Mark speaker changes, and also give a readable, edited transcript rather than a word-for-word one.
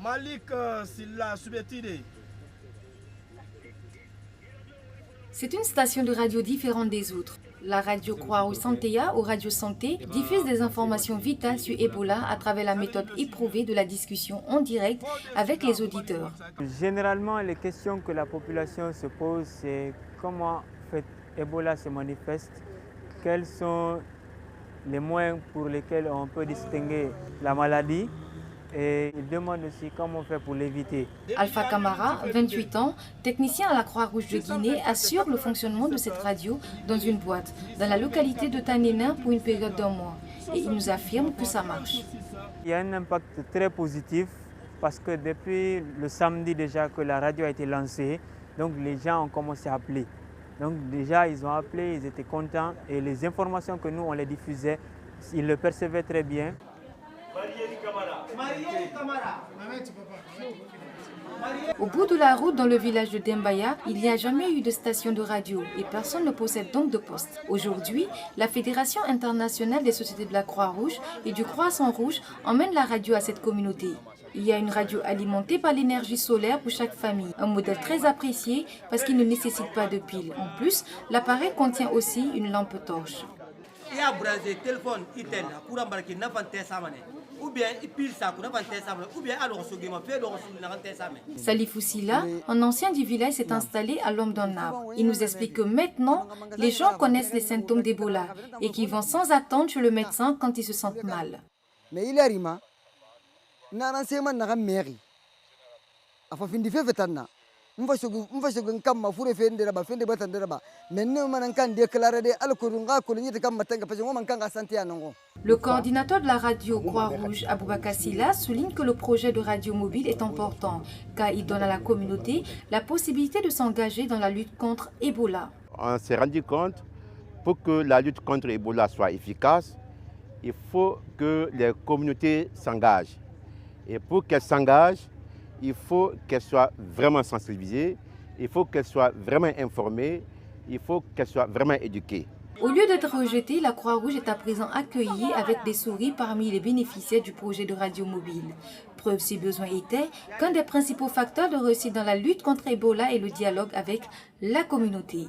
Speaker 1: Malik Silla Subetide.
Speaker 2: C'est une station de radio différente des autres. La radio Croix-Rouge Santéa ou Radio Santé diffuse des informations vitales sur Ebola à travers la méthode éprouvée de la discussion en direct avec les auditeurs.
Speaker 3: Généralement, les questions que la population se pose, c'est comment Ebola se manifeste, quels sont les moyens pour lesquels on peut distinguer la maladie. Et il demande aussi comment on fait pour l'éviter.
Speaker 2: Alpha Camara, 28 ans, technicien à la Croix-Rouge de Guinée, assure le fonctionnement de cette radio dans une boîte, dans la localité de Tanéna pour une période d'1 mois. Et il nous affirme que ça marche.
Speaker 3: Il y a un impact très positif parce que depuis le samedi déjà que la radio a été lancée, donc les gens ont commencé à appeler. Donc déjà ils ont appelé, ils étaient contents et les informations que nous on les diffusait, ils le percevaient très bien.
Speaker 2: Au bout de la route dans le village de Dembaya, il n'y a jamais eu de station de radio et personne ne possède donc de poste. Aujourd'hui, la Fédération internationale des sociétés de la Croix-Rouge et du Croissant Rouge emmène la radio à cette communauté. Il y a une radio alimentée par l'énergie solaire pour chaque famille, un modèle très apprécié parce qu'il ne nécessite pas de piles. En plus, l'appareil contient aussi une lampe torche. Salifou Silla, un ancien du village, s'est installé à l'ombre d'un arbre. Il nous explique que maintenant, les gens connaissent les symptômes d'Ebola et qu'ils vont sans attendre chez le médecin quand ils se sentent mal.
Speaker 4: Mais il arrive,
Speaker 2: le coordinateur de la radio Croix-Rouge, Aboubakar Silla, souligne que le projet de radio mobile est important car il donne à la communauté la possibilité de s'engager dans la lutte contre Ebola.
Speaker 5: On s'est rendu compte, pour que la lutte contre Ebola soit efficace, il faut que les communautés s'engagent. Et pour qu'elles s'engagent, il faut qu'elles soient vraiment sensibilisées, il faut qu'elles soient vraiment informées, il faut qu'elles soient vraiment éduquées.
Speaker 2: Au lieu d'être rejetée, la Croix-Rouge est à présent accueillie avec des sourires parmi les bénéficiaires du projet de radio mobile. Preuve si besoin était qu'un des principaux facteurs de réussite dans la lutte contre Ebola est le dialogue avec la communauté.